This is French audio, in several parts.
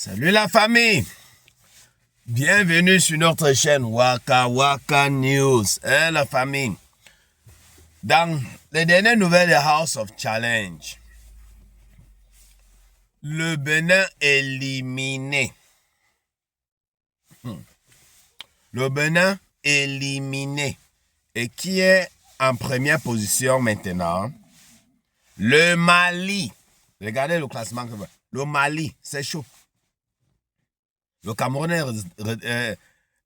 Salut la famille! Bienvenue sur notre chaîne Waka Waka News. La famille, dans les dernières nouvelles de House of Challenge, le Bénin éliminé. Le Bénin éliminé. Et qui est en première position maintenant? Le Mali. Regardez le classement. Le Mali, c'est chaud. Le Cameroun est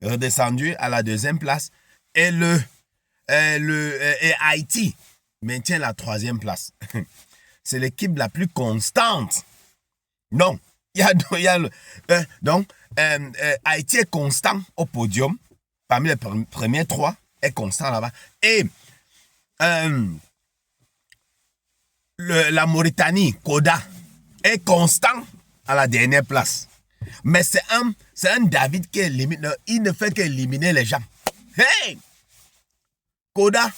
redescendu à la deuxième place et Haïti maintient la troisième place. C'est l'équipe la plus constante. Non, Haïti est constant au podium, parmi les premiers trois, est constant là-bas. Et la Mauritanie, Koda, est constant à la dernière place. Mais c'est un David qui élimine, il ne fait qu'éliminer les gens. Hey! Koda.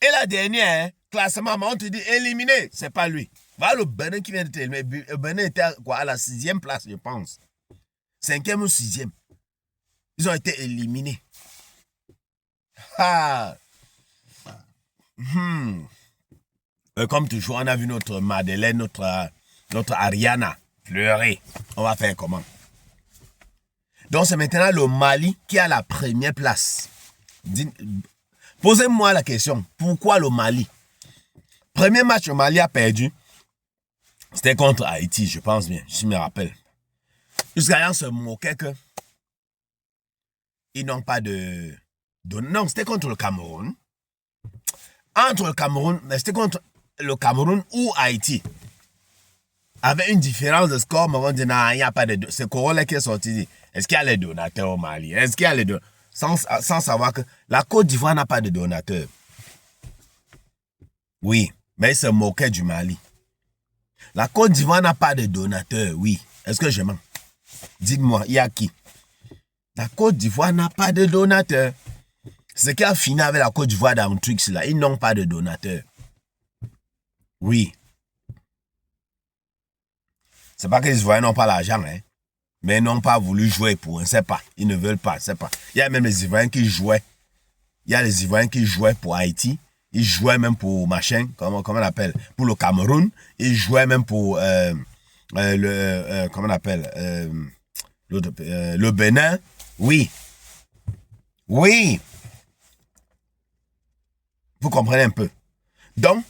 Et la dernière, classement, on te dit éliminé, c'est pas lui. Voilà le Bénin qui vient de t'éliminer. Le Bénin était à la 6e place, je pense. 5e ou 6e. Ils ont été éliminés. Comme toujours, on a vu notre Madeleine, notre Ariana pleurer. On va faire comment? Donc c'est maintenant le Mali qui a la première place. Posez-moi la question, pourquoi le Mali? Premier match, le Mali a perdu. C'était contre Haïti, je pense bien, si je me rappelle. Jusqu'à là, on se moquait que ils n'ont pas de... Non, c'était contre le Cameroun. Entre le Cameroun, c'était contre le Cameroun ou Haïti. Avec une différence de score, mais on dit non, il n'y a pas de... C'est Corolla qui est sorti. Est-ce qu'il y a les donateurs au Mali? Est-ce qu'il y a les donateurs? Sans savoir que la Côte d'Ivoire n'a pas de donateurs. Oui, mais il se moquait du Mali. La Côte d'Ivoire n'a pas de donateurs, oui. Est-ce que je mens? Dites-moi, il y a qui? La Côte d'Ivoire n'a pas de donateurs. Ce qui a fini avec la Côte d'Ivoire dans le truc là, ils n'ont pas de donateurs. Oui. C'est pas que les Ivoiriens n'ont pas l'argent, hein. Mais ils n'ont pas voulu jouer pour eux, c'est pas. Ils ne veulent pas, c'est pas. Il y a même les Ivoiriens qui jouaient. Il y a les Ivoiriens qui jouaient pour Haïti. Ils jouaient même pour machin, comment on appelle, pour le Cameroun. Ils jouaient même pour comment on appelle, le Bénin. Oui. Oui. Vous comprenez un peu. Donc,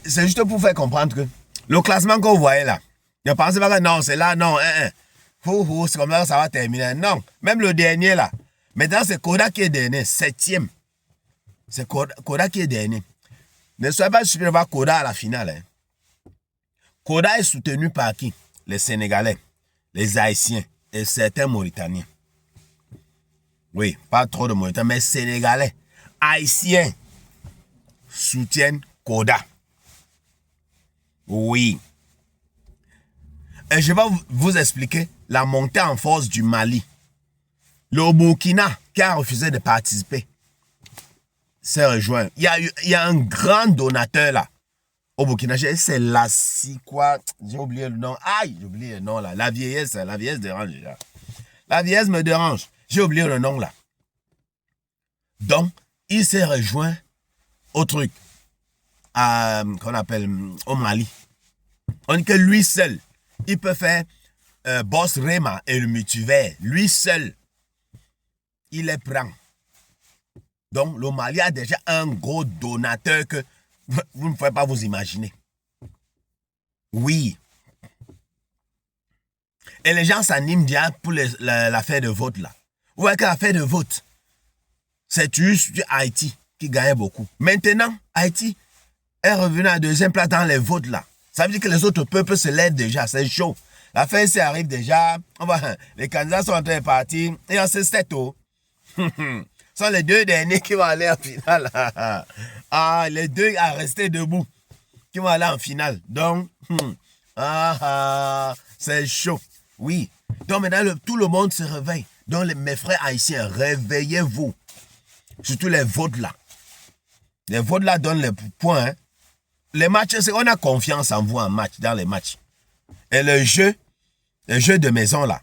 c'est juste pour faire comprendre que le classement que vous voyez là, ne pensez pas que non, c'est là, non, c'est comme ça que ça va terminer. Non, même le dernier là. Maintenant, c'est Koda qui est dernier, 7e. C'est Koda qui est dernier. Ne soyez pas surpris de voir Koda à la finale. Hein. Koda est soutenu par qui? Les Sénégalais, les Haïtiens et certains Mauritaniens. Oui, pas trop de Mauritaniens, mais Sénégalais, Haïtiens soutiennent Koda. Oui. Et je vais vous expliquer la montée en force du Mali. Le Burkina, qui a refusé de participer, s'est rejoint. Il y a un grand donateur là, au Burkina. C'est la quoi? J'ai oublié le nom. Aïe, j'ai oublié le nom là. La vieillesse dérange déjà. La vieillesse me dérange. J'ai oublié le nom là. Donc, il s'est rejoint au truc, qu'on appelle au Mali. On dit que lui seul, il peut faire Boss Rema et le multivers. Lui seul, il les prend. Donc, le Mali a déjà un gros donateur que vous ne pouvez pas vous imaginer. Oui. Et les gens s'animent déjà pour l'affaire de vote là. Vous voyez que l'affaire de vote, c'est juste Haïti qui gagnait beaucoup. Maintenant, Haïti est revenu à la deuxième place dans les votes là. Ça veut dire que les autres peuples se lèvent déjà, c'est chaud. L'affaire ici arrive déjà, les candidats sont en train de partir, et on se sait tôt. Ce sont les deux derniers qui vont aller en finale. Les deux à rester debout, qui vont aller en finale. Donc, c'est chaud. Oui. Donc maintenant, tout le monde se réveille. Donc mes frères haïtiens, réveillez-vous. Surtout les votes là. Les votes là donnent les points. Hein. Les matchs, on a confiance en vous en match, dans les matchs. Et le jeu Les jeux de maison, là.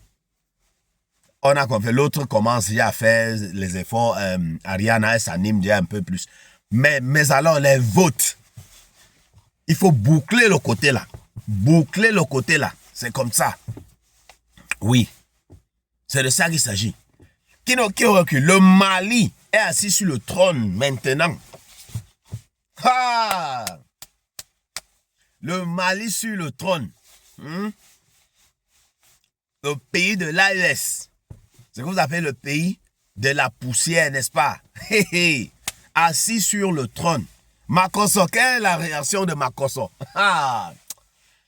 On a compris. L'autre commence déjà à faire les efforts. Ariana, elle s'anime déjà un peu plus. Mais alors, les votes. Il faut boucler le côté là. Boucler le côté là. C'est comme ça. Oui. C'est de ça qu'il s'agit. Qui recule? Le Mali est assis sur le trône maintenant. Ah! Le Mali sur le trône. Le pays de l'AES. C'est ce que vous appelez le pays de la poussière, n'est-ce pas? Assis sur le trône. Makosso, quelle est la réaction de Makosso? Ah!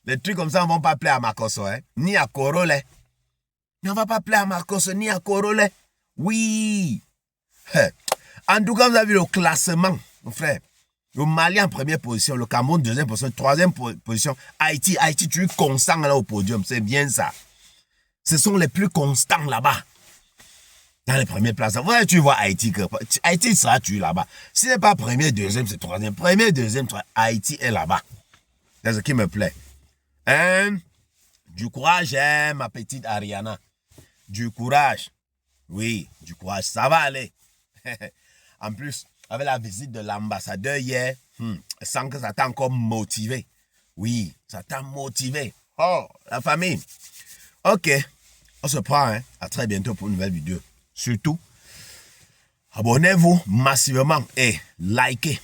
Les trucs comme ça ne vont pas plaire à Makosso, hein? Ni à Korole. On ne va pas plaire à Makosso, ni à Korole. Oui! En tout cas, vous avez vu le classement, mon frère. Le Mali en première position, le Cameroun deuxième position, troisième position, Haïti, tu es constant là au podium, c'est bien ça. Ce sont les plus constants là-bas. Dans les premières places. Ouais, tu vois Haïti, Haïti sera tu là-bas. Si ce n'est pas premier, deuxième, c'est troisième. Premier, deuxième, troisième, Haïti est là-bas. C'est ce qui me plaît. Du courage, ma petite Ariana. Du courage. Oui, du courage, ça va aller. En plus, avec la visite de l'ambassadeur hier, sans que ça t'a encore motivé. Oui, ça t'a motivé. Oh, la famille. Ok, on se prend, hein. À très bientôt pour une nouvelle vidéo. Surtout, abonnez-vous massivement et likez.